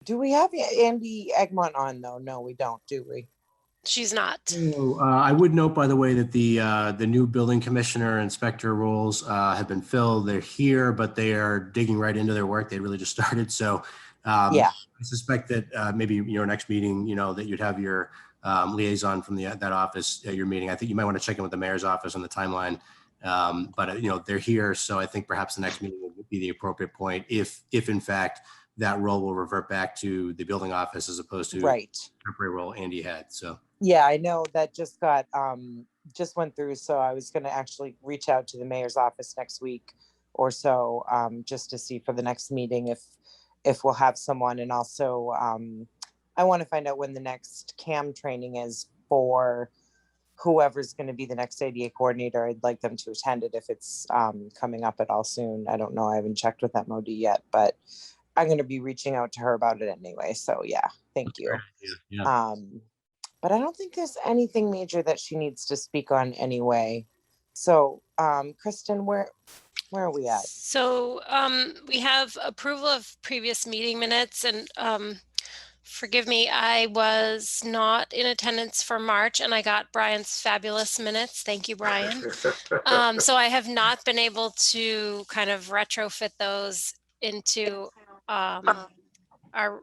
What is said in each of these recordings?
Do we have Andy Egmont on though? No, we don't, do we? She's not. So, I would note, by the way, that the new building commissioner inspector roles have been filled. They're here, but they are digging right into their work. They really just started. So Yeah. I suspect that maybe your next meeting, that you'd have your liaison from that office at your meeting. I think you might want to check in with the mayor's office on the timeline. But they're here, so I think perhaps the next meeting would be the appropriate point if in fact that role will revert back to the building office as opposed to Right. the temporary role Andy had. So. Yeah, I know that just went through. So I was going to actually reach out to the mayor's office next week or so, just to see for the next meeting if we'll have someone. And also, I want to find out when the next CAM training is for whoever's going to be the next ADA coordinator. I'd like them to attend it if it's coming up at all soon. I don't know. I haven't checked with MOD yet, but I'm going to be reaching out to her about it anyway. So yeah, thank you. Yeah. But I don't think there's anything major that she needs to speak on anyway. So, Kristen, where are we at? So we have approval of previous meeting minutes, and forgive me, I was not in attendance for March, and I got Brian's fabulous minutes. Thank you, Brian. So I have not been able to kind of retrofit those into our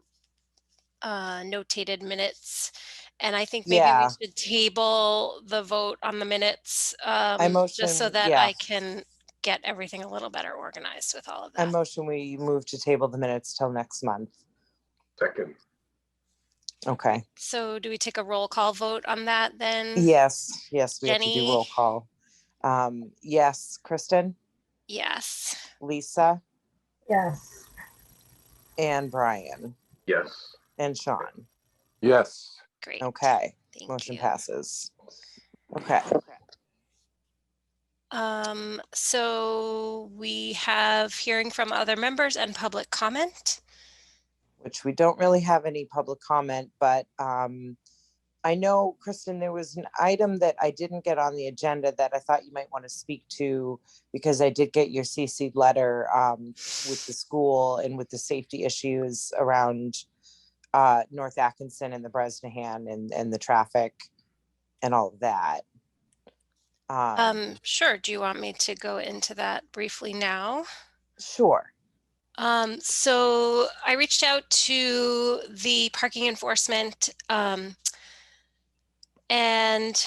notated minutes. And I think maybe we should table the vote on the minutes just so that I can get everything a little better organized with all of that. I motion we move to table the minutes till next month. Second. Okay. So do we take a roll call vote on that then? Yes, we Jenny? have to do roll call. Yes, Kristen? Yes. Lisa? Yes. And Brian? Yes. And Sean? Yes. Great. Okay. Thank Motion you. passes. Okay. So we have hearing from other members and public comment. Which we don't really have any public comment, but I know, Kristen, there was an item that I didn't get on the agenda that I thought you might want to speak to, because I did get your CC'd letter with the school and with the safety issues around North Atkinson and the Bresnahan and the traffic and all of that. Sure. Do you want me to go into that briefly now? Sure. So I reached out to the parking enforcement and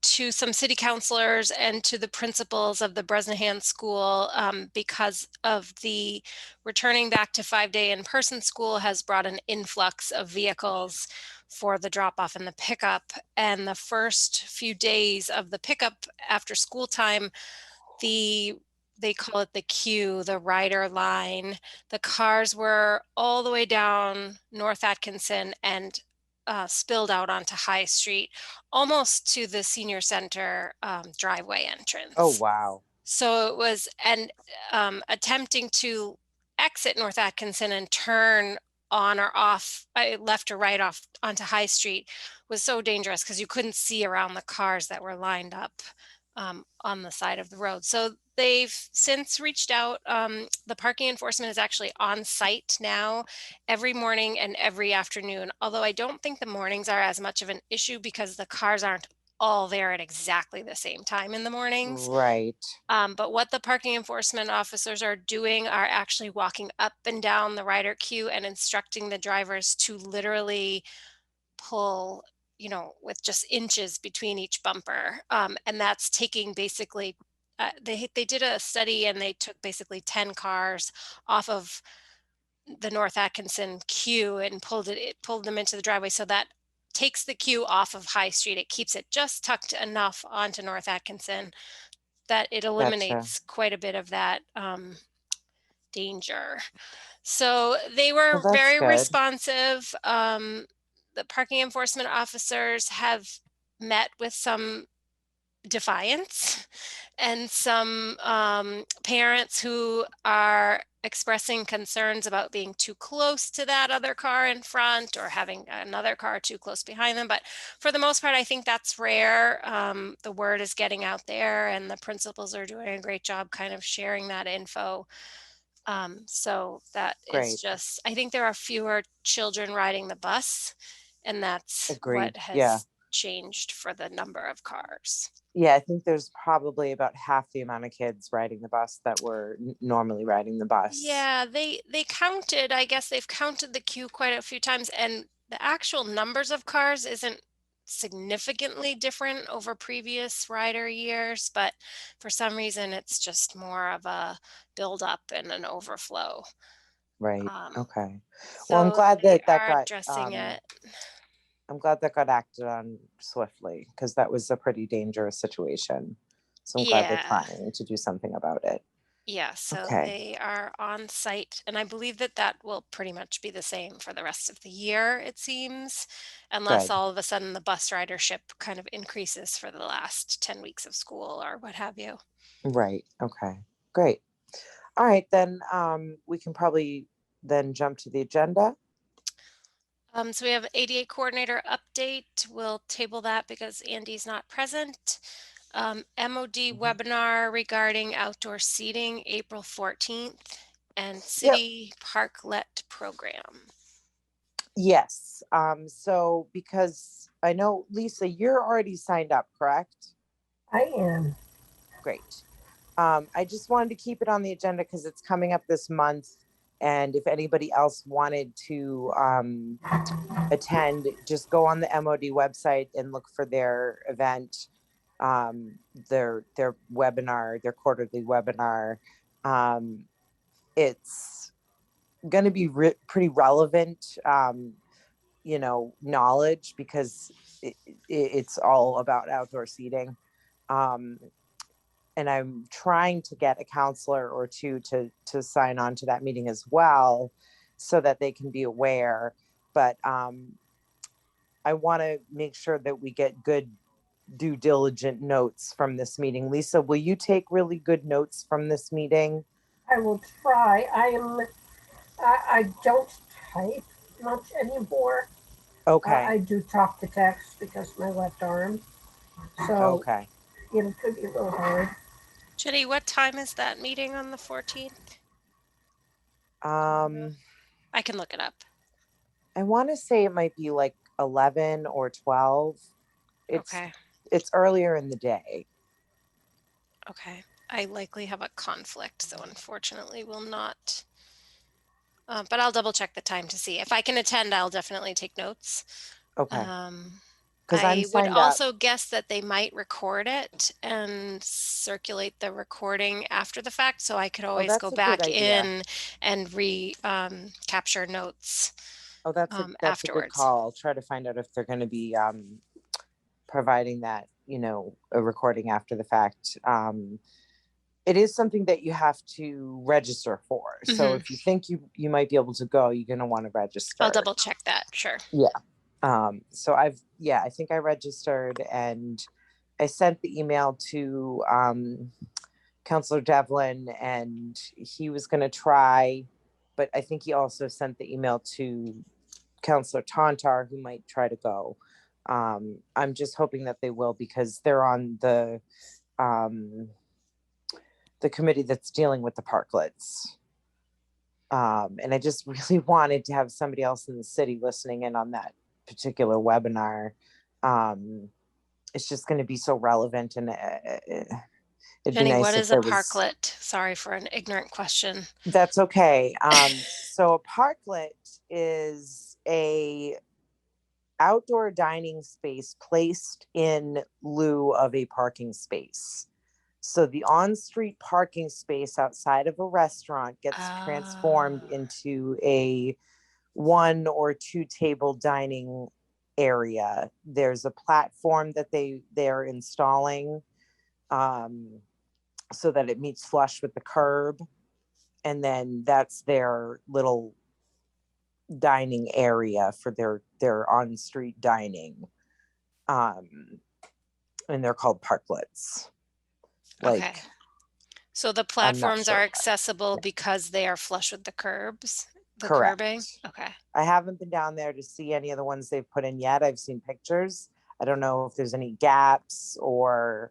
to some city councilors and to the principals of the Bresnahan school because of the returning back to 5-day in-person school has brought an influx of vehicles for the drop-off and the pickup. And the first few days of the pickup after school time, they call it the queue, the rider line. The cars were all the way down North Atkinson and spilled out onto High Street, almost to the senior center driveway entrance. Oh, wow. So it was, and attempting to exit North Atkinson and turn on or off, left or right off onto High Street was so dangerous because you couldn't see around the cars that were lined up on the side of the road. So they've since reached out. The parking enforcement is actually on site now every morning and every afternoon, although I don't think the mornings are as much of an issue because the cars aren't all there at exactly the same time in the mornings. Right. But what the parking enforcement officers are doing are actually walking up and down the rider queue and instructing the drivers to literally pull, with just inches between each bumper. And that's taking basically, they did a study and they took basically 10 cars off of the North Atkinson queue and pulled them into the driveway. So that takes the queue off of High Street. It keeps it just tucked enough onto North Atkinson that it eliminates quite a bit of that danger. So they were very responsive. The parking enforcement officers have met with some defiance and some parents who are expressing concerns about being too close to that other car in front or having another car too close behind them. But for the most part, I think that's rare. The word is getting out there and the principals are doing a great job kind of sharing that info. So that is Great. just, I think there are fewer children riding the bus, and that's Agreed. what has Yeah. changed for the number of cars. Yeah, I think there's probably about half the amount of kids riding the bus that were normally riding the bus. Yeah, they counted, I guess they've counted the queue quite a few times, and the actual numbers of cars isn't significantly different over previous rider years, but for some reason it's just more of a buildup and an overflow. Right. Um, Okay. Well, I'm so glad they that are got addressing it. I'm glad that got acted on swiftly because that was a pretty dangerous situation. So I'm glad they're Yeah. trying to do something about it. Yeah, so Okay. they are on site, and I believe that that will pretty much be the same for the rest of the year, it seems, unless Good. all of a sudden the bus ridership kind of increases for the last 10 weeks of school or what have you. Right. Okay. Great. All right, then we can probably then jump to the agenda. So we have ADA coordinator update. We'll table that because Andy's not present. MOD webinar regarding outdoor seating, April 14th, and city parklet program. Yes. So because I know, Lisa, you're already signed up, correct? I am. Great. I just wanted to keep it on the agenda because it's coming up this month. And if anybody else wanted to attend, just go on the MOD website and look for their event, their webinar, their quarterly webinar. It's going to be pretty relevant, knowledge because it's all about outdoor seating. And I'm trying to get a counselor or two to sign on to that meeting as well so that they can be aware. But I want to make sure that we get good due diligent notes from this meeting. Lisa, will you take really good notes from this meeting? I will try. I don't type much anymore. Okay. I do talk to text because my left arm. So Okay. it could be a little hard. Jenny, what time is that meeting on the 14th? I can look it up. I want to say it might be like 11 or 12. Okay. It's earlier in the day. Okay. I likely have a conflict, so unfortunately will not. But I'll double check the time to see. If I can attend, I'll definitely take notes. Okay. Because I'm I would signed up. also guess that they might record it and circulate the recording after the fact, so I could always that's go a good back idea. in and capture notes Oh, that's a good afterwards. call. I'll try to find out if they're going to be providing that, a recording after the fact. It is something that you have to register for. So if you think you might be able to go, you're going to want to register. I'll double check that. Sure. Yeah. So I think I registered and I sent the email to Counselor Devlin and he was going to try, but I think he also sent the email to Counselor Tantar, who might try to go. I'm just hoping that they will because they're on the committee that's dealing with the parklets. And I just really wanted to have somebody else in the city listening in on that particular webinar. It's just going to be so relevant and it'd Jenny, be nice what if is a there was... parklet? Sorry for an ignorant question. That's okay. So a parklet is a outdoor dining space placed in lieu of a parking space. So the on-street parking space outside of a restaurant gets transformed into a 1 or 2 table dining area. There's a platform that they're installing so that it meets flush with the curb. And then that's their little dining area for their on-street dining. And they're called parklets. Okay. So the platforms sure are accessible because they are flush with the curbs, the Correct. curbing? Okay. I haven't been down there to see any of the ones they've put in yet. I've seen pictures. I don't know if there's any gaps or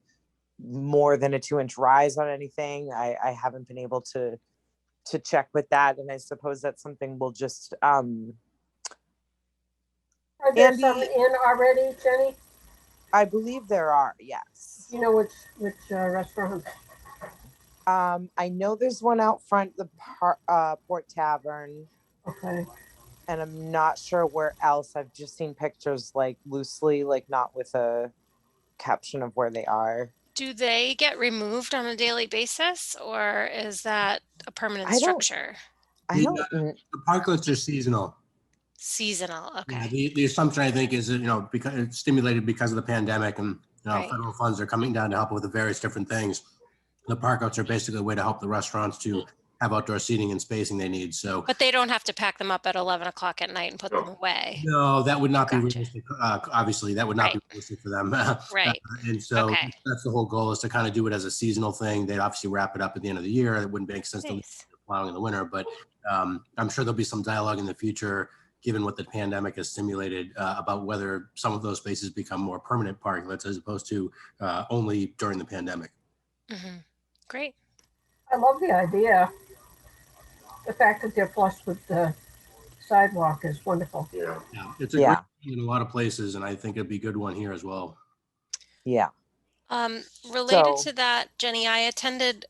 more than a 2-inch rise on anything. I haven't been able to to check with that. And I suppose that's something we'll just, Are there Andy- some in already, Jenny? I believe there are, yes. You know which restaurant? I know there's one out front, the Port Tavern, Okay. and I'm not sure where else. I've just seen pictures like loosely, like not with a caption of where they are. Do they get removed on a daily basis, or is that a permanent I don't- structure? I don't, The parklets are seasonal. Seasonal, Yeah, okay. the assumption I think is that, because it's stimulated because of the pandemic and, Right. federal funds are coming down to help with the various different things. The parkouts are basically a way to help the restaurants to have outdoor seating and spacing they need. So But they don't have to pack them up at 11 o'clock at night and put them away. no, that would not be Gotcha. realistic. Obviously, that would not be Right. realistic for them. Right. And so Okay. that's the whole goal, is to kind of do it as a seasonal thing. They'd obviously wrap it up at the end of the year. It wouldn't make sense to leave Nice. it plowing in the winter, but I'm sure there'll be some dialogue in the future, given what the pandemic has stimulated, about whether some of those spaces become more permanent parklets as opposed to only during the pandemic. Mhm. Great. I love the idea. The fact that they're flush with the sidewalk is wonderful. Yeah. Yeah, it's a Yeah. great thing in a lot of places, and I think it'd be a good one here as well. yeah. Related So- to that, Jenny, I attended,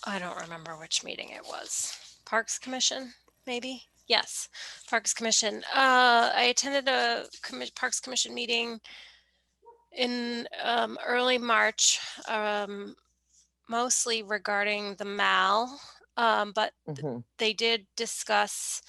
I don't remember which meeting it was. Parks Commission, maybe? Yes, Parks Commission. I attended a Parks Commission meeting in early March, mostly regarding the MAL, but Mhm. they did discuss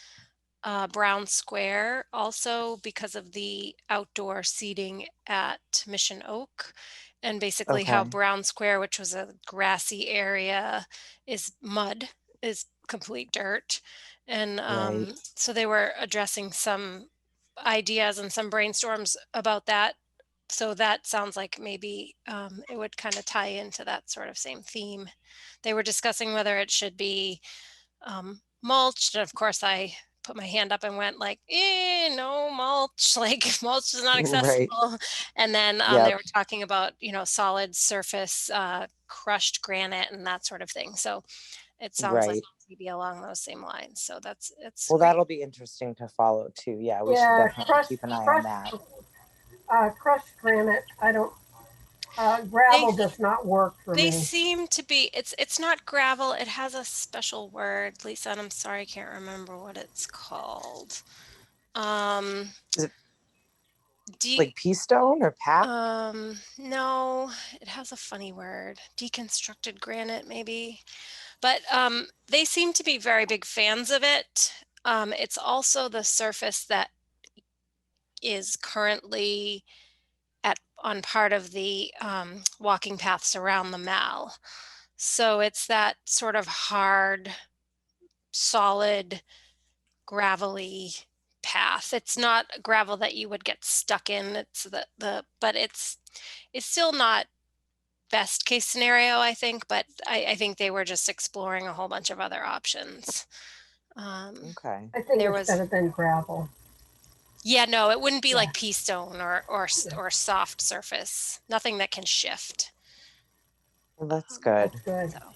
Brown Square also because of the outdoor seating at Mission Oak, and basically how Okay. Brown Square, which was a grassy area, is mud, is complete dirt. And Right. so they were addressing some ideas and some brainstorms about that. So that sounds like maybe it would kind of tie into that sort of same theme. They were discussing whether it should be mulched, and of course I put my hand up and went like, no mulch, like mulch is not Right. accessible. And then they Yep. were talking about, solid surface, crushed granite and that sort of thing. So it sounds like Right. maybe along those same lines. So it's Well, great. that'll be interesting to follow too. Yeah, we should Yeah, definitely keep an eye on that. Crushed granite, I don't, gravel does not work for They me. seem to be, it's not gravel, it has a special word, Lisa, and I'm sorry I can't remember what it's called. Is it De- like pea stone or pap? no, it has a funny word. Deconstructed granite, maybe. But they seem to be very big fans of it. It's also the surface that is currently on part of the walking paths around the mall. So it's that sort of hard, solid, gravelly path. It's not gravel that you would get stuck in. It's but it's still not best case scenario, I think, but I think they were just exploring a whole bunch of other options. Okay. I think there it's was- better than gravel. Yeah, no, it wouldn't be Yeah. like pea stone or soft surface. Nothing that can shift. Well, that's good. That's good. So,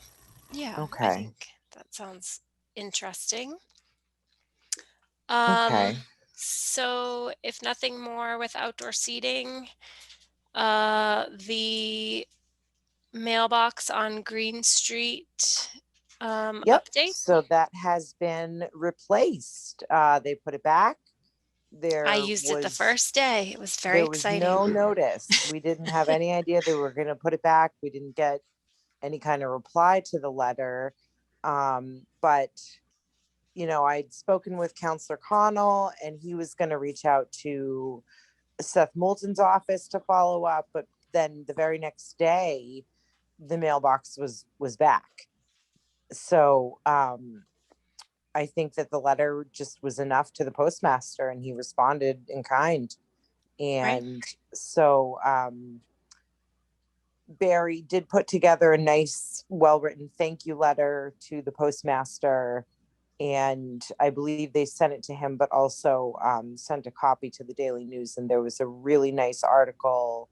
yeah, I Okay. think that sounds interesting. Okay. So if nothing more with outdoor seating, the mailbox on Green Street Yep. update. So that has been replaced. They put it back. I used it the first day. It was very there was exciting. no notice. We didn't have any idea they were going to put it back. We didn't get any kind of reply to the letter. But I'd spoken with Counselor Connell, and he was going to reach out to Seth Moulton's office to follow up. But then the very next day, the mailbox was back. So I think that the letter just was enough to the postmaster, and he responded in kind. And so Barry did put together a nice, well-written thank you letter to the postmaster. And I believe they sent it to him, but also sent a copy to the Daily News. And there was a really nice article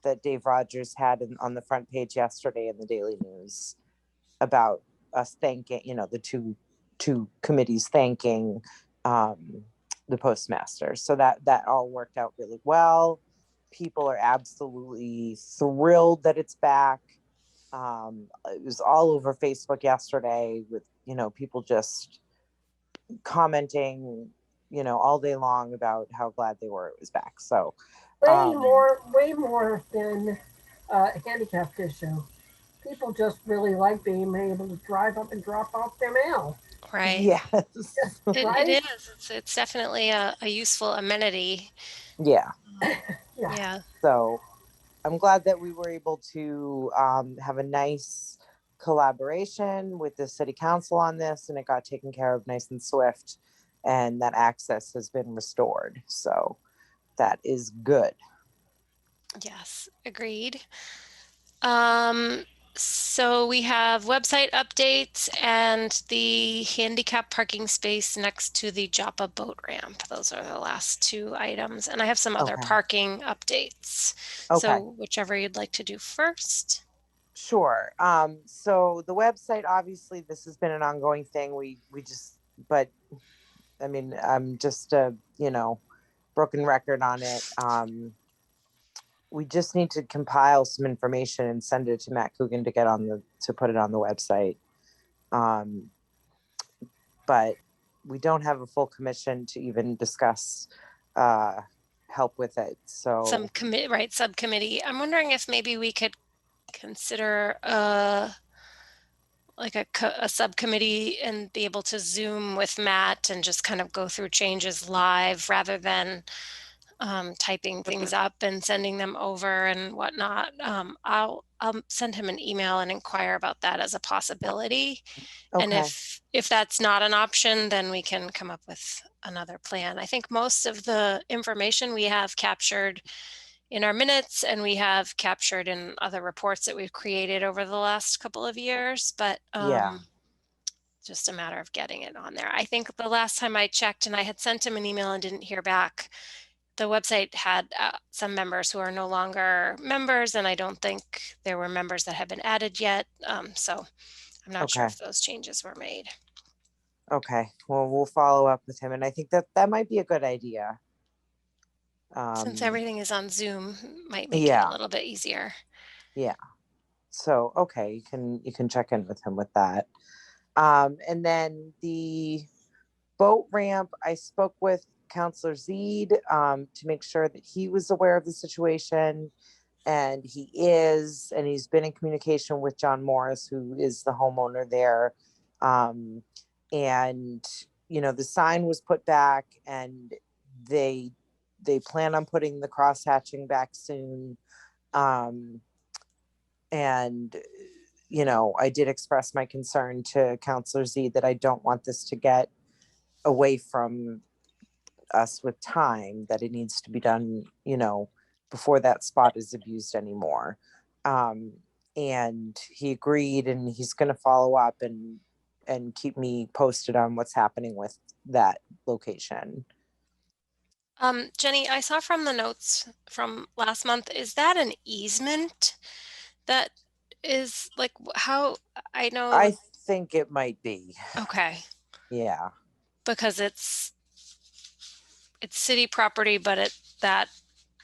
that Dave Rogers had on the front page yesterday in the Daily News about us thanking, the two committees thanking the postmaster. So that all worked out really well. People are absolutely thrilled that it's back. It was all over Facebook yesterday with, people just commenting, all day long about how glad they were it was back. So Way more than a handicapped issue. People just really like being able to drive up and drop off their mail. Right. yes. It Right? is. It's definitely a useful amenity. Yeah. Yeah. So I'm glad that we were able to have a nice collaboration with the city council on this, and it got taken care of nice and swift, and that access has been restored. So that is good. Yes, agreed. So we have website updates and the handicap parking space next to the Japa boat ramp. Those are the last two items. And I have some other Okay. parking updates. Okay. So whichever you'd like to do first. Sure. So the website, obviously, this has been an ongoing thing. We just, but I mean, I'm just a, broken record on it. We just need to compile some information and send it to Matt Coogan to put it on the website. But we don't have a full commission to even discuss help with it. So Subcommittee. I'm wondering if maybe we could consider like a subcommittee and be able to Zoom with Matt and just kind of go through changes live rather than typing things up and sending them over and whatnot. I'll send him an email and inquire about that as a possibility. And okay. if that's not an option, then we can come up with another plan. I think most of the information we have captured in our minutes and we have captured in other reports that we've created over the last couple of years, but Yeah. just a matter of getting it on there. I think the last time I checked and I had sent him an email and didn't hear back, the website had some members who are no longer members, and I don't think there were members that have been added yet. So I'm not sure Okay. if those changes were made. Okay. Well, we'll follow up with him, and I think that might be a good idea. Since everything is on Zoom, might make it Yeah. a little bit easier. Yeah. So okay, you can check in with him with that. And then the boat ramp, I spoke with Counselor Zeed to make sure that he was aware of the situation, and he is, and he's been in communication with John Morris, who is the homeowner there. And the sign was put back, and they plan on putting the cross hatching back soon. And I did express my concern to Counselor Z that I don't want this to get away from us with time, that it needs to be done, before that spot is abused anymore. And he agreed, and he's going to follow up and keep me posted on what's happening with that location. Jenny, I saw from the notes from last month, is that an easement that is like how I know? I think it might be. Okay. Yeah. Because it's city property, but that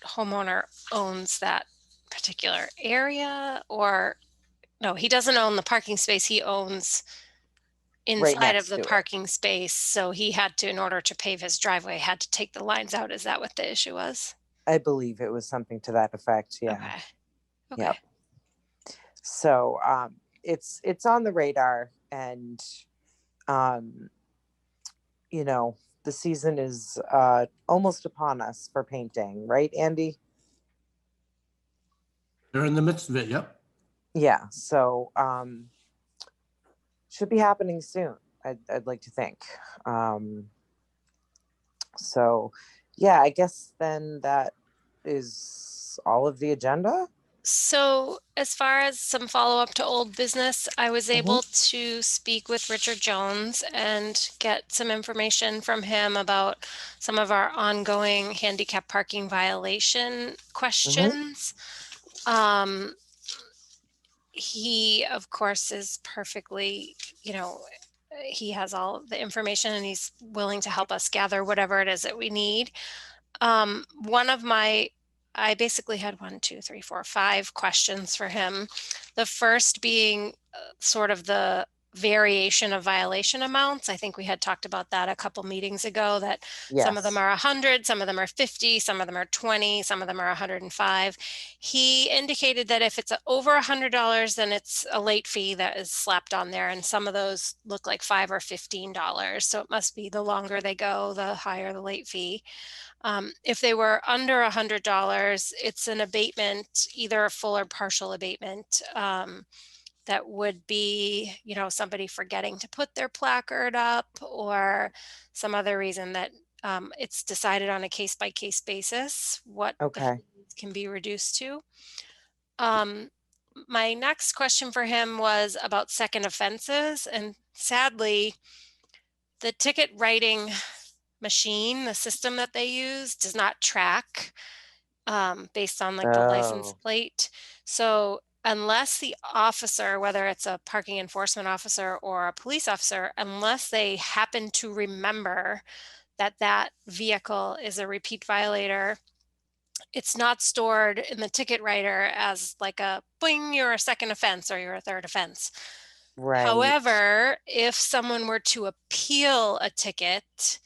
homeowner owns that particular area, or no, he doesn't own the parking space. He owns Right inside of next the to it. parking space. So he had to, in order to pave his driveway, had to take the lines out. Is that what the issue was? I believe it was something to that effect. Yeah. Okay. Yep. So it's on the radar, and the season is almost upon us for painting, right, Andy? They're in the midst of it. Yep. Yeah. So should be happening soon. I'd like to think. So yeah, I guess then that is all of the agenda. So as far as some follow-up to old business, I was able to speak with Richard Jones and get some information from him about some of our ongoing handicap parking violation questions. he, of course, is perfectly, he has all the information and he's willing to help us gather whatever it is that we need. One of my, I basically had 5 questions for him. The first being sort of the variation of violation amounts. I think we had talked about that a couple meetings ago, that some of them Yes. are 100, some of them are 50, some of them are 20, some of them are 105. He indicated that if it's over $100, then it's a late fee that is slapped on there. And some of those look like $5 or $15. So it must be the longer they go, the higher the late fee. If they were under $100, it's an abatement, either a full or partial abatement. That would be, somebody forgetting to put their placard up or some other reason that it's decided on a case-by-case basis what the Okay. fees can be reduced to. My next question for him was about second offenses, and sadly, the ticket writing machine, the system that they use, does not track based on like the license Oh, plate. So unless the officer, whether it's a parking enforcement officer or a police officer, unless they happen to remember that that vehicle is a repeat violator, it's not stored in the ticket writer as like a boing, you're a second offense or you're a third offense. right. However, if someone were to appeal a ticket,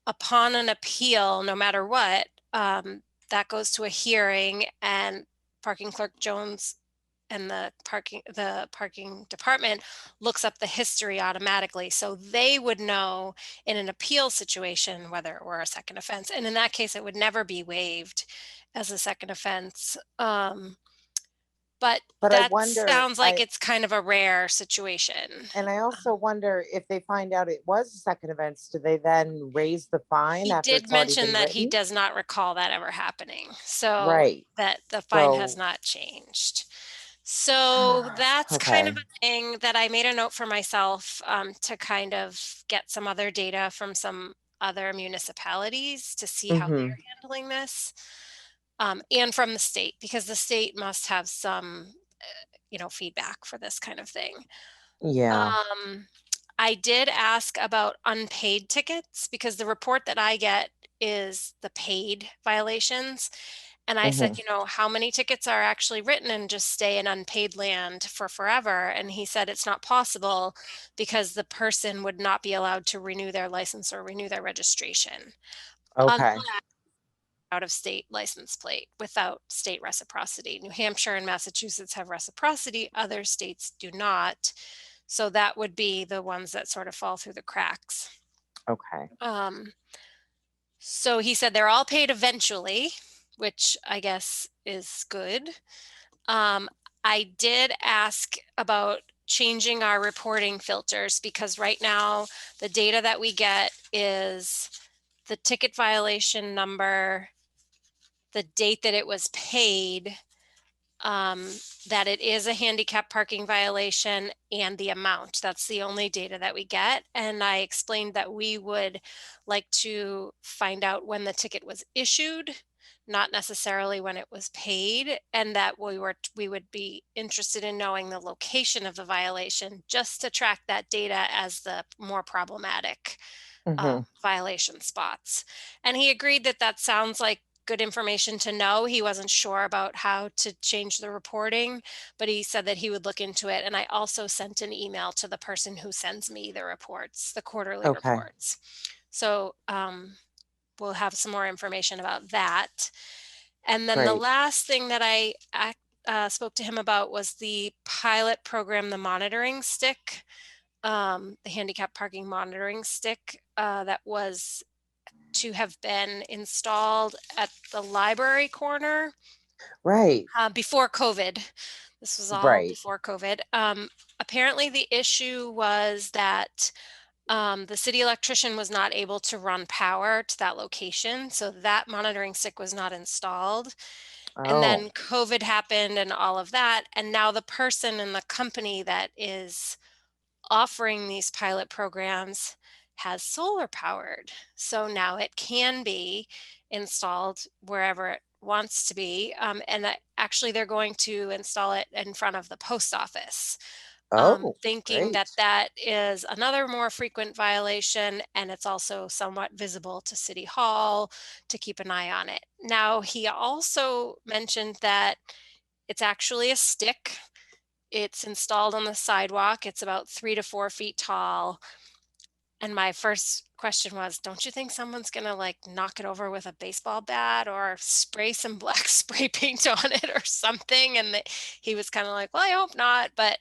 upon an appeal, no matter what, that goes to a hearing, and parking clerk Jones and the parking department looks up the history automatically. So they would know in an appeal situation whether it were a second offense. And in that case, it would never be waived as a second offense. But But I that wonder, sounds like it's kind of a rare situation. and I also wonder if they find out it was a second offense, do they then raise the fine He after did it's already mention been that he written? does not recall that ever happening, so Right. that the fine has So, not changed. So that's kind of okay. a thing that I made a note for myself, to kind of get some other data from some other municipalities to see how Mm-hmm. they're handling this, and from the state, because the state must have some, feedback for this kind of thing. Yeah. Um, I did ask about unpaid tickets because the report that I get is the paid violations. And I said, Mm-hmm. how many tickets are actually written and just stay in unpaid land for forever? And he said it's not possible because the person would not be allowed to renew their license or renew their registration. Okay. Out of state license plate without state reciprocity. New Hampshire and Massachusetts have reciprocity, other states do not. So that would be the ones that sort of fall through the cracks. Okay. So he said they're all paid eventually, which I guess is good. I did ask about changing our reporting filters because right now the data that we get is the ticket violation number, the date that it was paid, that it is a handicap parking violation, and the amount. That's the only data that we get. And I explained that we would like to find out when the ticket was issued, not necessarily when it was paid, and that we would be interested in knowing the location of the violation just to track that data as the more problematic Mm-hmm. violation spots. And he agreed that that sounds like good information to know. He wasn't sure about how to change the reporting, but he said that he would look into it. And I also sent an email to the person who sends me the reports, the quarterly Okay. reports. So we'll have some more information about that. And then the Great. last thing that I spoke to him about was the pilot program, the monitoring stick, the handicap parking monitoring stick that was to have been installed at the library corner Right. before COVID. This was all Right. before COVID. Apparently, the issue was that the city electrician was not able to run power to that location. So that monitoring stick was not installed. And Oh, then COVID happened and all of that. And now the person in the company that is offering these pilot programs has solar powered. So now it can be installed wherever it wants to be. And that actually they're going to install it in front of the post office, Oh, thinking that great. that is another more frequent violation, and it's also somewhat visible to City Hall to keep an eye on it. Now, he also mentioned that it's actually a stick. It's installed on the sidewalk. It's about 3 to 4 feet tall. And my first question was, don't you think someone's gonna like knock it over with a baseball bat or spray some black spray paint on it or something? And he was kind of like, well, I hope not. But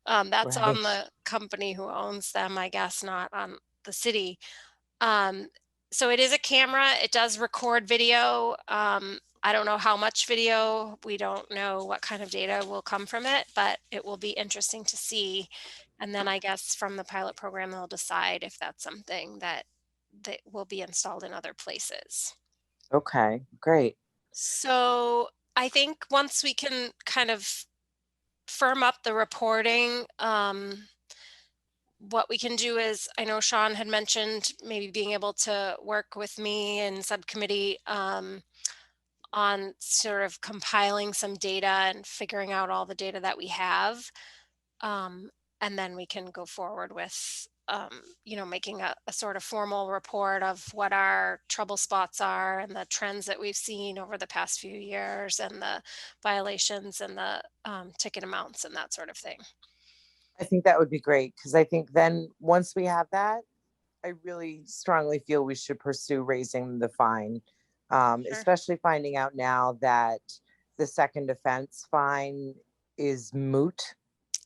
that's on Right. the company who owns them, I guess, not on the city. Um, so it is a camera. It does record video. I don't know how much video. We don't know what kind of data will come from it, but it will be interesting to see. And then I guess from the pilot program, they'll decide if that's something that will be installed in other places. Okay, great. So I think once we can kind of firm up the reporting, what we can do is, I know Sean had mentioned maybe being able to work with me in subcommittee on sort of compiling some data and figuring out all the data that we have. Um, and then we can go forward with, making a sort of formal report of what our trouble spots are and the trends that we've seen over the past few years and the violations and the ticket amounts and that sort of thing. I think that would be great because I think then once we have that, I really strongly feel we should pursue raising the fine, Sure. especially finding out now that the second offense fine is moot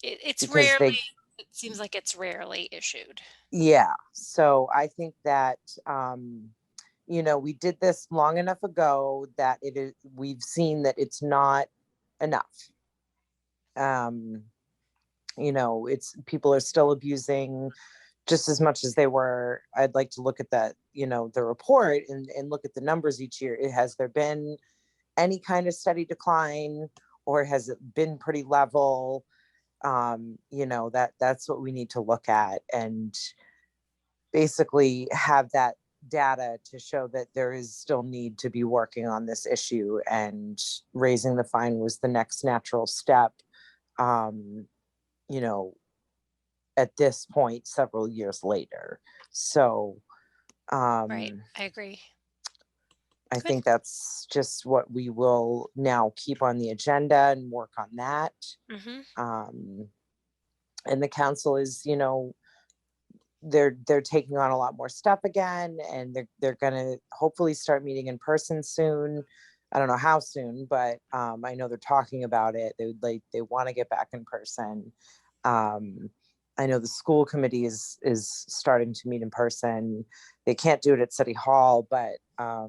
It's because rarely, they, it seems like it's rarely issued. yeah. So I think that, we did this long enough ago that it is, we've seen that it's not enough. Um, it's people are still abusing just as much as they were. I'd like to look at that, the report and look at the numbers each year. Has there been any kind of steady decline or has it been pretty level? That's what we need to look at and basically have that data to show that there is still need to be working on this issue, and raising the fine was the next natural step. Um, you know, at this point several years later. So Right. um, I agree. I Good. think that's just what we will now keep on the agenda and work on that. Mm-hmm. Um, and the council is, they're taking on a lot more stuff again, and they're gonna hopefully start meeting in person soon. I don't know how soon, but I know they're talking about it. They want to get back in person. Um, I know the school committee is starting to meet in person. They can't do it at City Hall, but I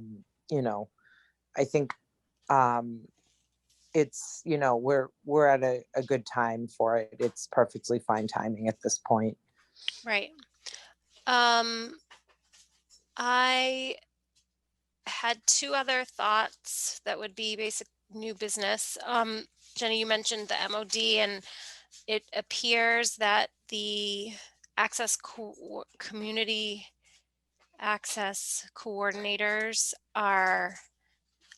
think it's we're at a good time for it. It's perfectly fine timing at this point. Right. Um, I had two other thoughts that would be basic new business. Jenny, you mentioned the MOD, and it appears that the community access coordinators are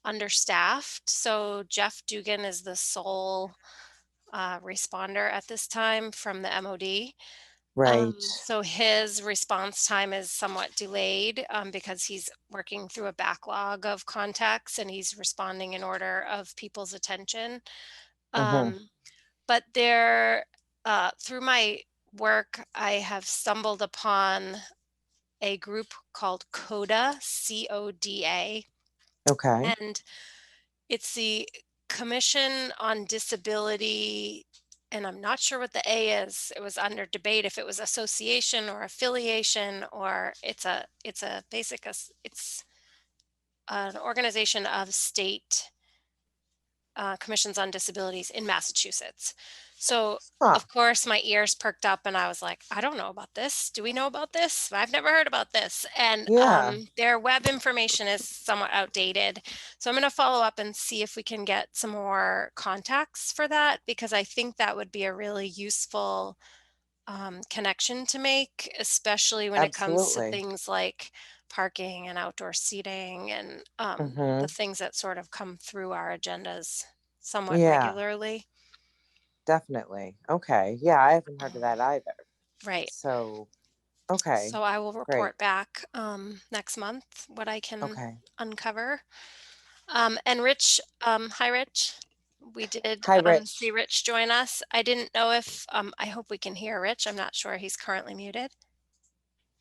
understaffed. So Jeff Dugan is the sole responder at this time from the MOD. Right. So his response time is somewhat delayed because he's working through a backlog of contacts and he's responding in order of people's attention. Hmm. But through my work, I have stumbled upon a group called CODA, CODA, Okay. and it's the Commission on Disability, and I'm not sure what the A is. It was under debate if it was association or affiliation, or it's an organization of state commissions on disabilities in Massachusetts. So Huh. of course my ears perked up and I was like, I don't know about this. Do we know about this? I've never heard about this. And Yeah. their web information is somewhat outdated. So I'm going to follow up and see if we can get some more contacts for that, because I think that would be a really useful connection to make, especially when it comes to Absolutely. things like parking and outdoor seating and the Mm-hmm. things that sort of come through our agendas somewhat Yeah, regularly. definitely. Okay. Yeah, I haven't heard of that either. Right. So, okay, So I will great. report back next month what I can Okay. uncover. And Rich, hi Rich. We did Hi, see Rich. Rich join us. I didn't know if, I hope we can hear Rich. I'm not sure, he's currently muted.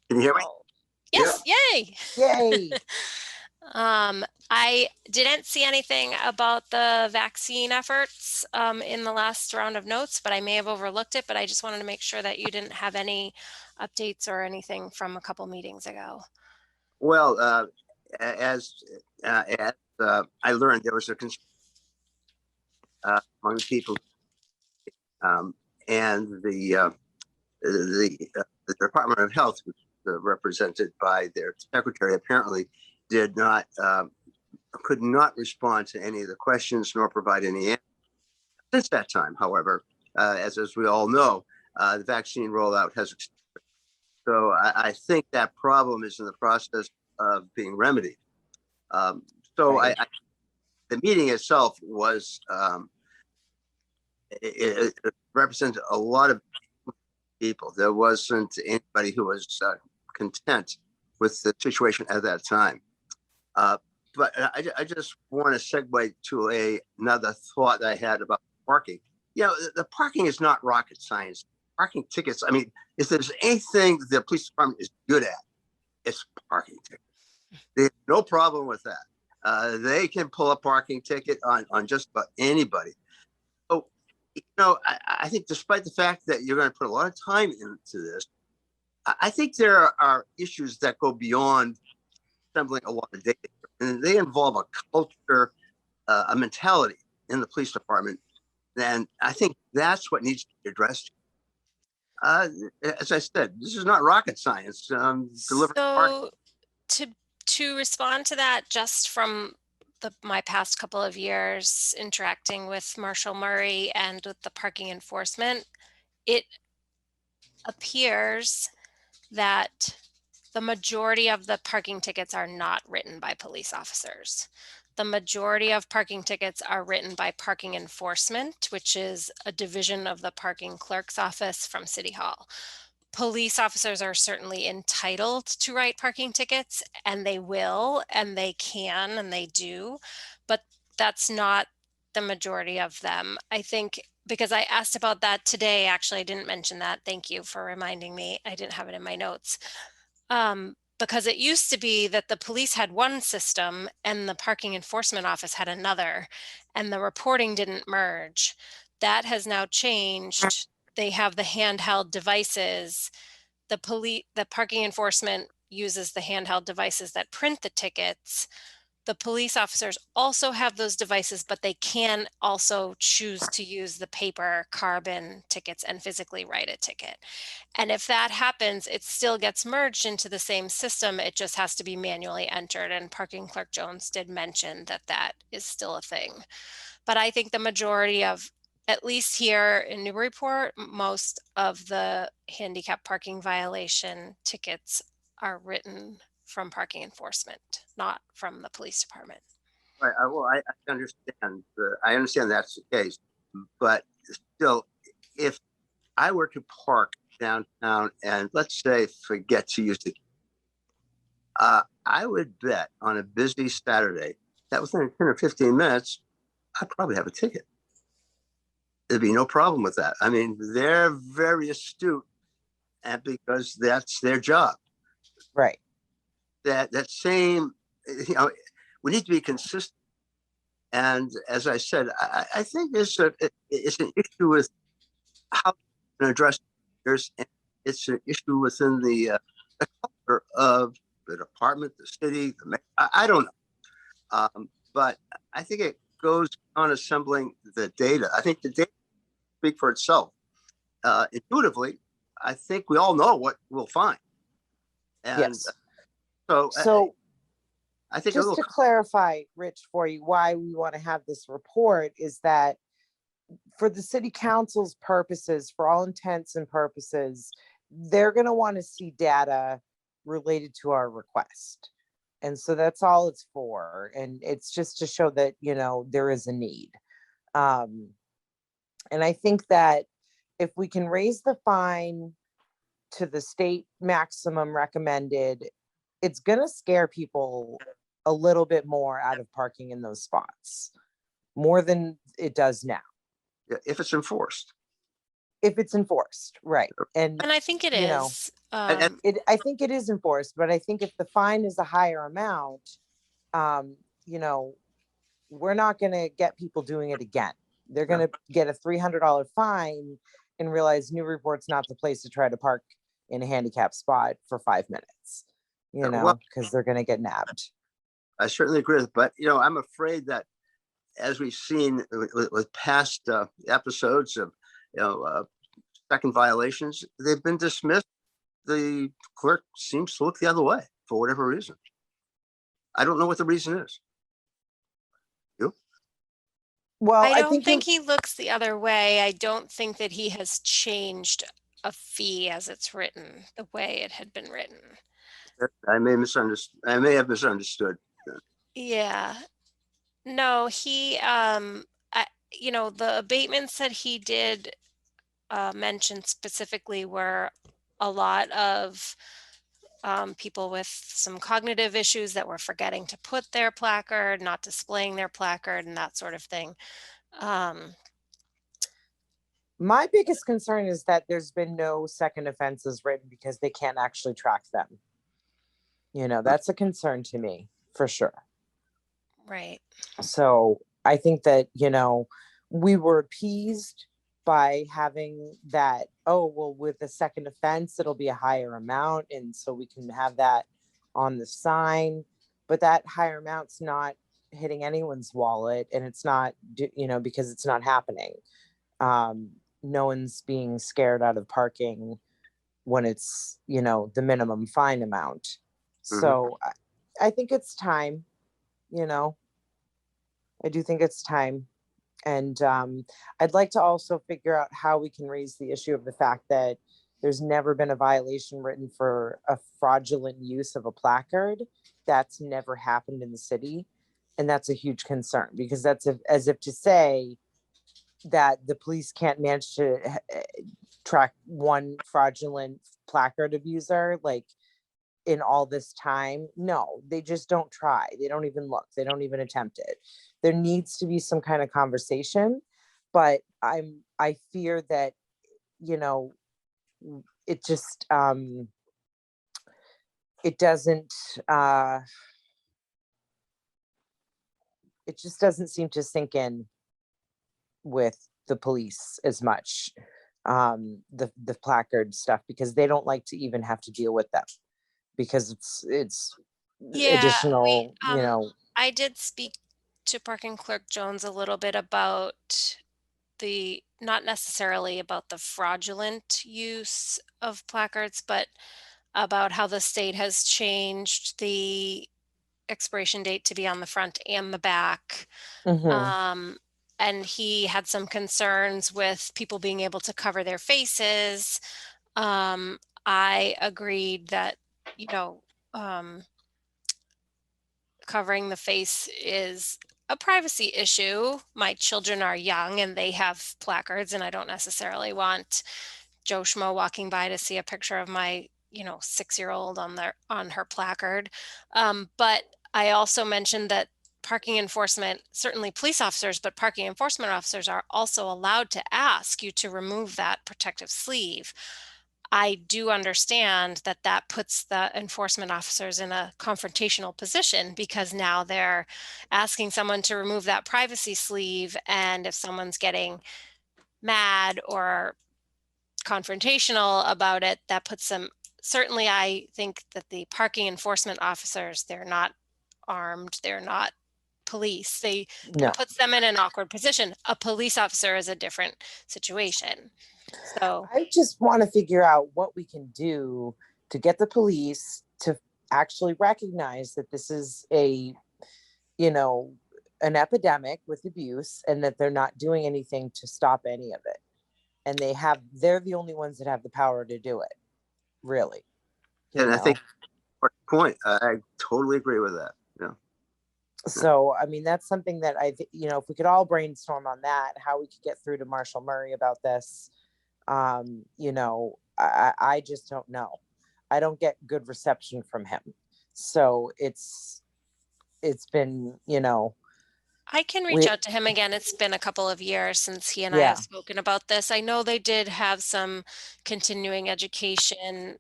Can you hear me? Oh, yes, yay. Yay. I didn't see anything about the vaccine efforts in the last round of notes, but I may have overlooked it, but I just wanted to make sure that you didn't have any updates or anything from a couple meetings ago. Well, as I learned, there was a concern among people, um, and the Department of Health, which is represented by their secretary, apparently did not could not respond to any of the questions nor provide any answers. Since that time, however, as we all know, the vaccine rollout has extended. So I think that problem is in the process of being remedied. Um, so Right. the meeting itself was it represented a lot of people. There wasn't anybody who was content with the situation at that time. But I just want to segue to another thought I had about parking. You know, the parking is not rocket science. Parking tickets, I mean, if there's anything the police department is good at, it's parking tickets. There's no problem with that. They can pull a parking ticket on just about anybody. So, you know, I think despite the fact that you're going to put a lot of time into this, I think there are issues that go beyond assembling a lot of data, and they involve a culture, a mentality in the police department. And I think that's what needs to be addressed. As I said, this is not rocket science. Delivering parking. So to respond to that, just from my past couple of years interacting with Marshall Murray and with the parking enforcement, it appears that the majority of the parking tickets are not written by police officers. The majority of parking tickets are written by parking enforcement, which is a division of the parking clerk's office from City Hall. Police officers are certainly entitled to write parking tickets, and they will, and they can, and they do, but that's not the majority of them. I think, because I asked about that today, actually, I didn't mention that. Thank you for reminding me. I didn't have it in my notes. Because it used to be that the police had one system and the parking enforcement office had another, and the reporting didn't merge. That has now changed. They have the handheld devices. The parking enforcement uses the handheld devices that print the tickets. The police officers also have those devices, but they can also choose to use the paper carbon tickets and physically write a ticket. And if that happens, it still gets merged into the same system. It just has to be manually entered. And Parking Clerk Jones did mention that that is still a thing. But I think the majority of, at least here in Newburyport, most of the handicap parking violation tickets are written from parking enforcement, not from the police department. Right. Well, I understand. I understand that's the case, but still, if I were to park downtown and let's say forget to use the, I would bet on a busy Saturday that within 10 or 15 minutes, I'd probably have a ticket. There'd be no problem with that. I mean, they're very astute, and because that's their job. Right. That same, you know, we need to be consistent. And as I said, I think it's an issue with how to address there's it's an issue within the culture of the department, the city, I don't know. But I think it goes on assembling the data. I think the data speak for itself. Intuitively, I think we all know what we'll find. And Yes. so I think just to clarify, Rich, for you, why we want to have this report is that for the city council's purposes, for all intents and purposes, they're going to want to see data related to our request. And so that's all it's for. And it's just to show that, there is a need. And I think that if we can raise the fine to the state maximum recommended, it's going to scare people a little bit more out of parking in those spots, more than it does now. Yeah, if it's enforced. If it's enforced, right. And And I think it you know, is. I think it is enforced, but I think if the fine is a higher amount, we're not going to get people doing it again. They're going to get a $300 fine and realize Newburyport's not the place to try to park in a handicapped spot for 5 minutes, Well, because they're going to get nabbed. I certainly agree with, but I'm afraid that as we've seen with past episodes of second violations, they've been dismissed. The clerk seems to look the other way for whatever reason. I don't know what the reason is. You? Well, I don't think think he looks the other way. I don't think that he has changed a fee as it's written, the way it had been written. I may have misunderstood. Yeah. No, the abatements that he did mention specifically were a lot of people with some cognitive issues that were forgetting to put their placard, not displaying their placard, and that sort of thing. my biggest concern is that there's been no second offenses written because they can't actually track them. That's a concern to me for sure. Right. So I think that, we were appeased by having that, with the second offense, it'll be a higher amount. And so we can have that on the sign, but that higher amount's not hitting anyone's wallet, and it's not, because it's not happening. No one's being scared out of parking when it's, the minimum fine amount. So I think it's time, I do think it's time. And I'd like to also figure out how we can raise the issue of the fact that there's never been a violation written for a fraudulent use of a placard. That's never happened in the city. And that's a huge concern, because that's as if to say that the police can't manage to track one fraudulent placard abuser, like, in all this time. No, they just don't try. They don't even look. They don't even attempt it. There needs to be some kind of conversation, but I fear that, it just, it doesn't, it just doesn't seem to sink in with the police as much, the placard stuff, because they don't like to even have to deal with them, because it's additional, I did speak to Parking Clerk Jones a little bit about not necessarily about the fraudulent use of placards, but about how the state has changed the expiration date to be on the front and the back. And he had some concerns with people being able to cover their faces. I agreed that, covering the face is a privacy issue. My children are young and they have placards, and I don't necessarily want Joe Schmo walking by to see a picture of my 6-year-old on her placard. But I also mentioned that parking enforcement, certainly police officers, but parking enforcement officers are also allowed to ask you to remove that protective sleeve. I do understand that puts the enforcement officers in a confrontational position, because now they're asking someone to remove that privacy sleeve. And if someone's getting mad or confrontational about it, that puts them, certainly I think that the parking enforcement officers, they're not armed, they're not police. No. Puts them in an awkward position. A police officer is a different situation. So I just want to figure out what we can do to get the police to actually recognize that this is a an epidemic with abuse and that they're not doing anything to stop any of it. And they're the only ones that have the power to do it, really. And I think point, I totally agree with that. Yeah. So, I mean, that's something that if we could all brainstorm on that, how we could get through to Marshall Murray about this. I just don't know. I don't get good reception from him. So it's been, I can reach out to him again. It's been a couple of years since he and I Yeah. have spoken about this. I know they did have some continuing education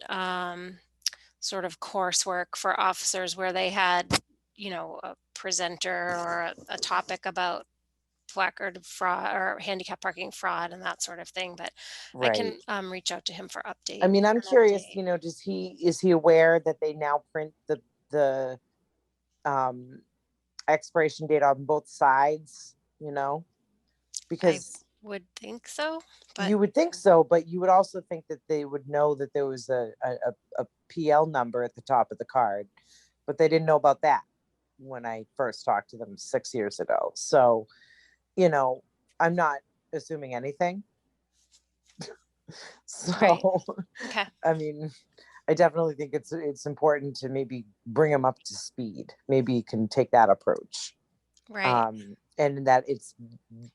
sort of coursework for officers where they had, a presenter or a topic about placard fraud or handicap parking fraud and that sort of thing. But I right. can reach out to him for update. I mean, I'm an curious, update. is he aware that they now print the expiration date on both sides, I because would think so, but you would think so, but you would also think that they would know that there was a PL number at the top of the card, but they didn't know about that when I first talked to them 6 years ago. So, I'm not assuming anything. So, Right. Okay. I mean, I definitely think it's important to maybe bring them up to speed. Maybe you can take that approach. Right. And that it's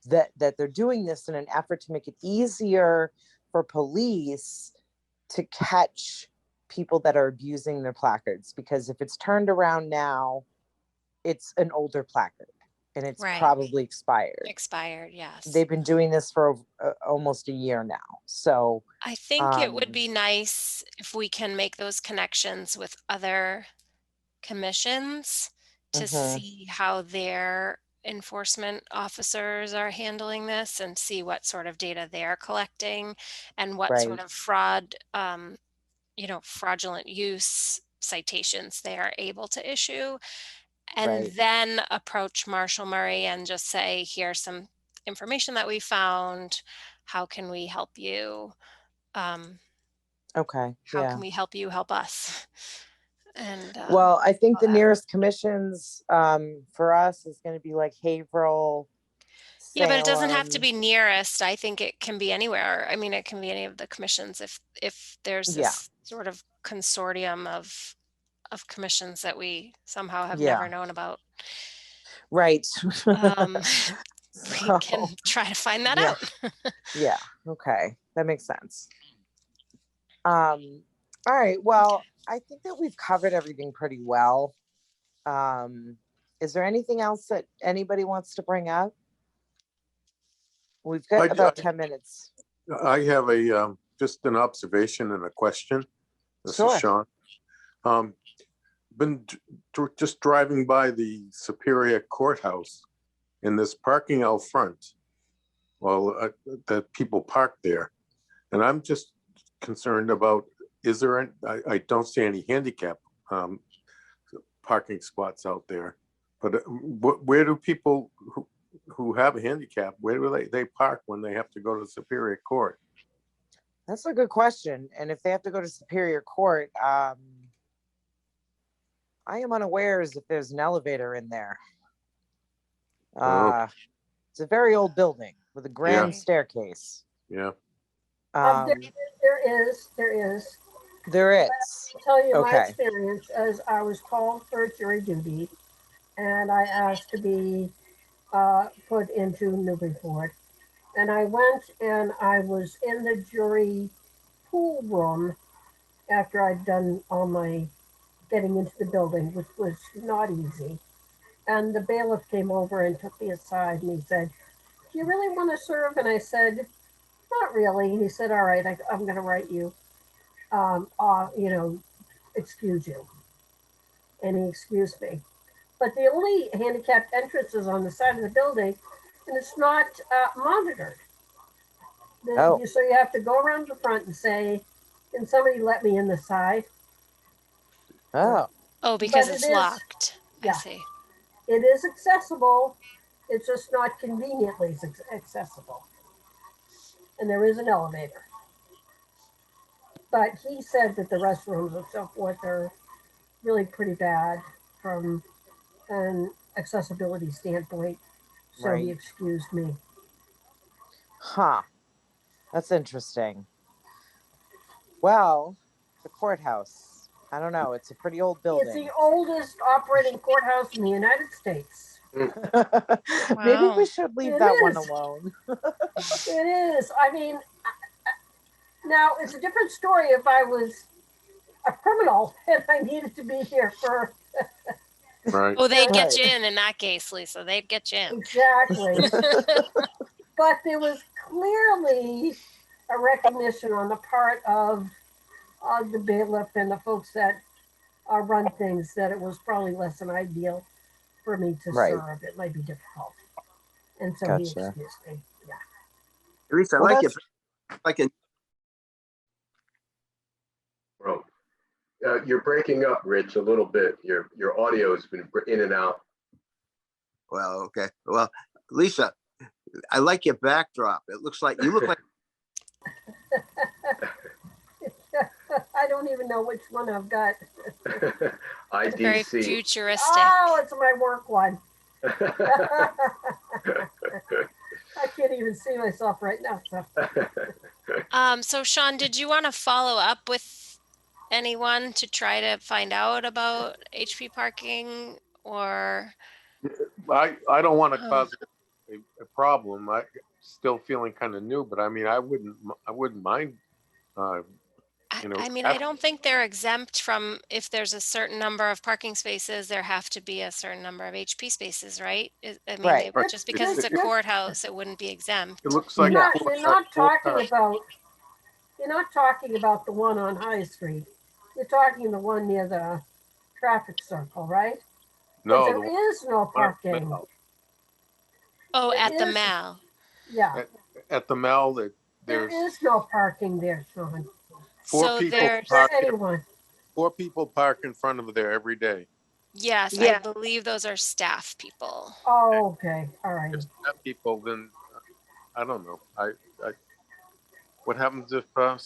that they're doing this in an effort to make it easier for police to catch people that are abusing their placards. Because if it's turned around now, it's an older placard and it's Right. probably expired. Expired, yes. They've been doing this for almost a year now. So I think it would be nice if we can make those connections with other commissions to see how their enforcement officers are handling this and see what sort of data they're collecting and what sort Right. of fraudulent use citations they are able to issue. And Right. then approach Marshall Murray and just say, here's some information that we found. How can we help you? Okay. How Yeah. can we help you help us? And Well, I think all the that. nearest commissions for us is going to be like Haverhill. Yeah, but it doesn't have to Salem. be nearest. I think it can be anywhere. I mean, it can be any of the commissions if there's Yeah. this sort of consortium of commissions that we somehow have Yeah. never known about. Right. We can try to find that yeah. out. Yeah. Okay. That makes sense. All right. Well, I think that we've covered everything pretty well. Is there anything else that anybody wants to bring up? We've got about 10 minutes. I have just an observation and a question. This Sure. is Sean. Been just driving by the Superior Courthouse in this parking out front. Well, that people park there. And I'm just concerned about, I don't see any handicap parking spots out there. But where do people who have a handicap, where do they park when they have to go to Superior Court? That's a good question. And if they have to go to Superior Court, I am unaware as if there's an elevator in there. It's a very old building with a grand staircase. Yeah. There is. There is. I'll tell you my Okay. experience as I was called for jury duty and I asked to be put into Newburyport. And I went and I was in the jury pool room after I'd done all my getting into the building, which was not easy. And the bailiff came over and took me aside and he said, "Do you really want to serve?" And I said, "Not really." He said, "All right, I'm going to write you, excuse you." And he excused me. But the only handicapped entrance is on the side of the building and it's not monitored. So you have to go around the front and say, "Can somebody let me in the side?" Oh, because it's locked. Yeah. I see. It is accessible. It's just not conveniently accessible. And there is an elevator. But he said that the restrooms and so forth are really pretty bad and accessibility standpoint. So he Right. excused me. Huh. That's interesting. Well, the courthouse. I don't know. It's a pretty old It's building. the oldest operating courthouse in the United States. Maybe we Wow. should leave It that one is. alone. It is. I mean, now it's a different story if I was a criminal and I needed to be here for Right. Oh, they'd get Right. you in that case, Lisa. They'd get you in. exactly. But there was clearly a recognition on the part of the bailiff and the folks that run things that it was probably less than ideal for me to Right. serve. It might be difficult. And so he Gotcha. excused me. Yeah. At least I Well, like it. that's Like a Well, you're breaking up, Rich, a little bit. Your audio has been in and out. well, okay. Well, Lisa, I like your backdrop. It looks like you look like I don't even know which one I've got. Very IDC. futuristic. Oh, it's my work one. I can't even see myself right now. So. So Sean, did you want to follow up with anyone to try to find out about HP parking or? I don't want to Oh. cause a problem. I still feeling kind of new, but I mean, I wouldn't mind. You know, I mean, I don't think they're exempt from if there's a certain number of parking spaces, there have to be a certain number of HP spaces, right? I mean, Right. just because it's a courthouse, it wouldn't be exempt. It looks like No. You're not talking about the one on High Street. You're talking the one near the traffic circle, right? No, But there is no parking. Oh, There at the is- mall. Yeah, at the mall that there there's is no parking there, Sean. four So people there's, For park. anyone. 4 people park in front of there every day. yes, I believe those are staff people. Oh, okay, all right. If that people, then I don't know. What happens if a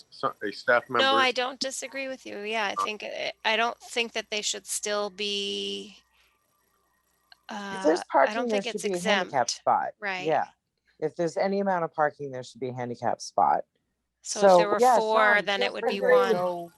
staff member? No, I don't disagree with you. Yeah, I don't think that they should still be. If there's I parking, don't there think should it's be a handicap exempt, spot. right? Yeah. If there's any amount of parking, there should be a handicap spot. So if there were yeah, 4, Sean, then feel it would free be to 1. go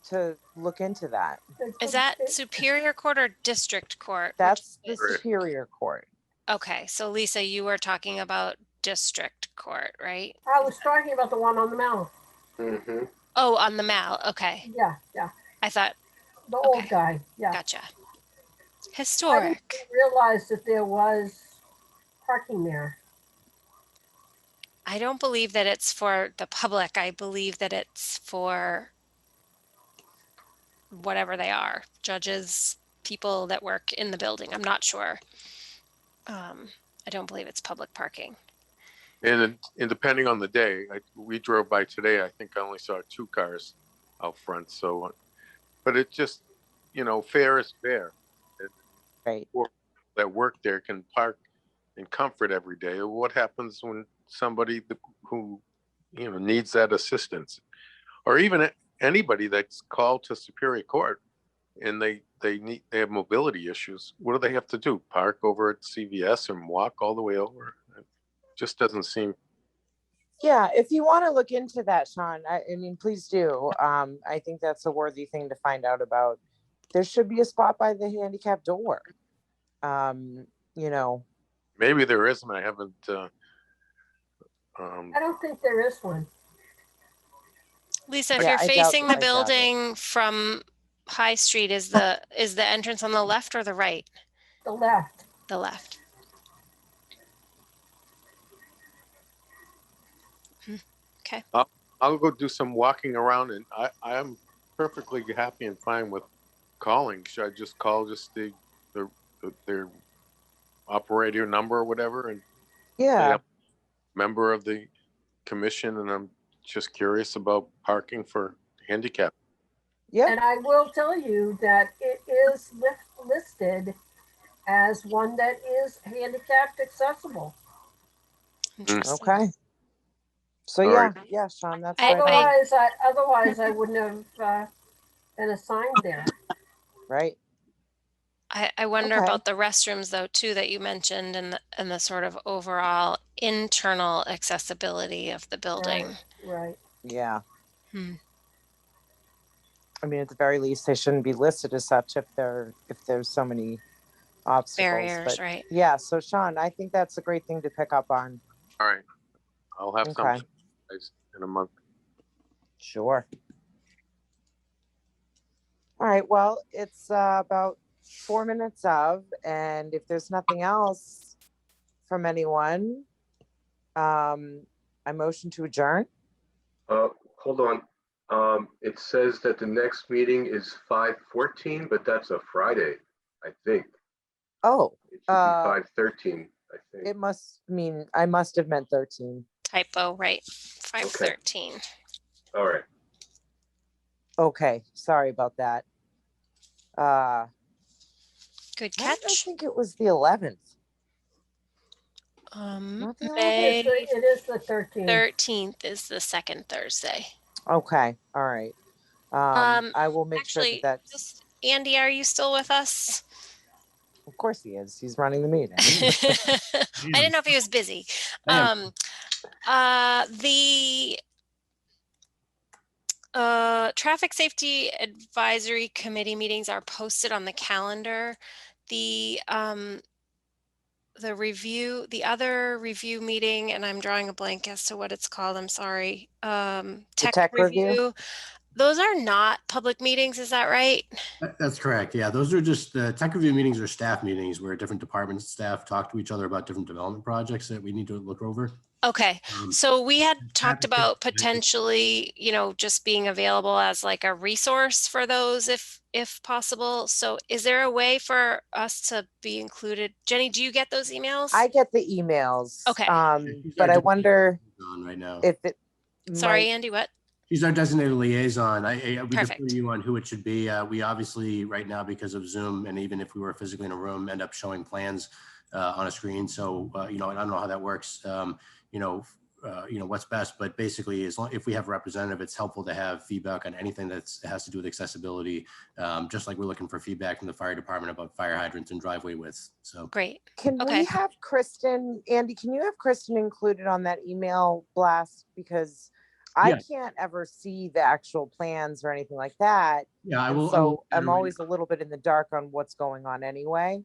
to look into that. Is that Superior Court or District Court? That's the Which is- Superior Court. Okay, so Lisa, you were talking about District Court, right? I was talking about the one on the mall. Mhm. Oh, on the mall. Okay, Yeah, I thought, the old Okay. guy, yeah. gotcha. I Historic. didn't realize that there was parking there. I don't believe that it's for the public. I believe that it's for whatever they are, judges, people that work in the building. I'm not sure. I don't believe it's public parking. And depending on the day, we drove by today. I think I only saw 2 cars out front. So, but it just, fair is fair. Right. That work there can park in comfort every day. What happens when somebody who needs that assistance, or even anybody that's called to Superior Court and they have mobility issues? What do they have to do? Park over at CVS and walk all the way over? It just doesn't seem. Yeah, if you want to look into that, Sean, I mean, please do. I think that's a worthy thing to find out about. There should be a spot by the handicap door. Maybe there isn't. I haven't. I don't think there is one. Lisa, if Yeah, you're I doubt- facing the I doubt it. building from High Street, is the entrance on the left or the right? The left. The left. Okay. I'll go do some walking around, and I am perfectly happy and fine with calling. Should I just call their operator number or whatever, and Yeah. member of the commission, and I'm just curious about parking for handicap. Yeah. And I will tell you that it is listed as one that is handicapped accessible. Interesting. Okay. So All yeah, right. yeah, Sean, that's I- right. Otherwise, I wouldn't have been assigned there. Right. I wonder Okay. about the restrooms though, too, that you mentioned and the sort of overall internal accessibility of the building. Right. Yeah. Hmm. I mean, at the very least, they shouldn't be listed as such if there's so many obstacles. Barriers, But right? yeah, so Sean, I think that's a great thing to pick up on. All right. I'll have some Okay. in a month. Sure. All right. Well, it's about 4 minutes of, and if there's nothing else from anyone, I motion to adjourn. Hold on. It says that the next meeting is 5/14, but that's a Friday, I think. Oh, It should be 5/13, I think. it must mean I must have meant 13. Typo, right? 5/13. All right. Okay, sorry about that. Good Why did I catch. think it was the 11th. Not the 11th. May It is the 13th. 13th is the second Thursday. Okay, all right. I will make sure Actually, that that's. just Andy, are you still with us? Of course he is. He's running the meeting. I didn't know if he was busy. The traffic safety advisory committee meetings are posted on the calendar. The other review meeting, and I'm drawing a blank as to what it's called. I'm sorry. Tech review. Those are not public meetings. Is that right? That's correct. Yeah, those are just the tech review meetings or staff meetings where different departments staff talk to each other about different development projects that we need to look over. Okay, so we had talked Advocate- about potentially, just being available as like a resource for those if possible. So is there a way for us to be included? Jenny, do you get those emails? I get the emails. Okay. But I wonder right now. if it Sorry, might. Andy, what? She's our designated liaison. We defer Perfect. to you on who it should be. We obviously right now, because of Zoom, and even if we were physically in a room, end up showing plans on a screen. So I don't know how that works. What's best, but basically, if we have a representative, it's helpful to have feedback on anything that has to do with accessibility. Just like we're looking for feedback from the fire department about fire hydrants and driveway widths. So Great. Can Okay. we have Kristen, Andy, can you have Kristen included on that email blast? Because I can't ever see the actual plans or anything like that. Yeah, I And will. so I'm always a little bit in the dark on what's going on anyway.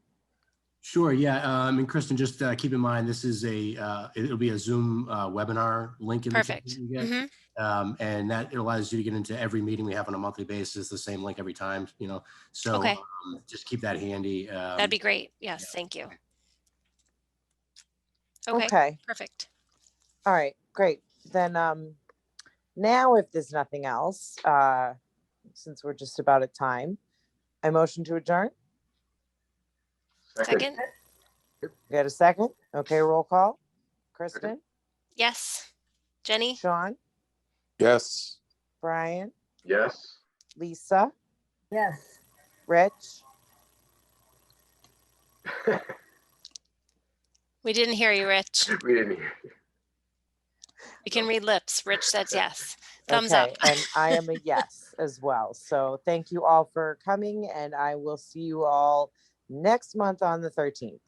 Sure. Yeah. And Kristen, just keep in mind, this is it'll be a Zoom webinar link in Perfect. the you get. And that it allows you to get into every meeting we have on a monthly basis, the same link every time, so Okay. Just keep that handy. That'd be great. Yes. Thank you. Okay. Perfect. All right, great. Then now if there's nothing else, since we're just about at time, I motion to adjourn. Second. Get a second? Okay, roll call. Kristen, Yes. Jenny. Sean, Yes. Brian, Yes. Lisa, Yes. Rich. We didn't hear you, Rich. We didn't hear. You can read lips. Rich says yes. Thumbs up. And I am a yes as well. So thank you all for coming, and I will see you all next month on the 13th.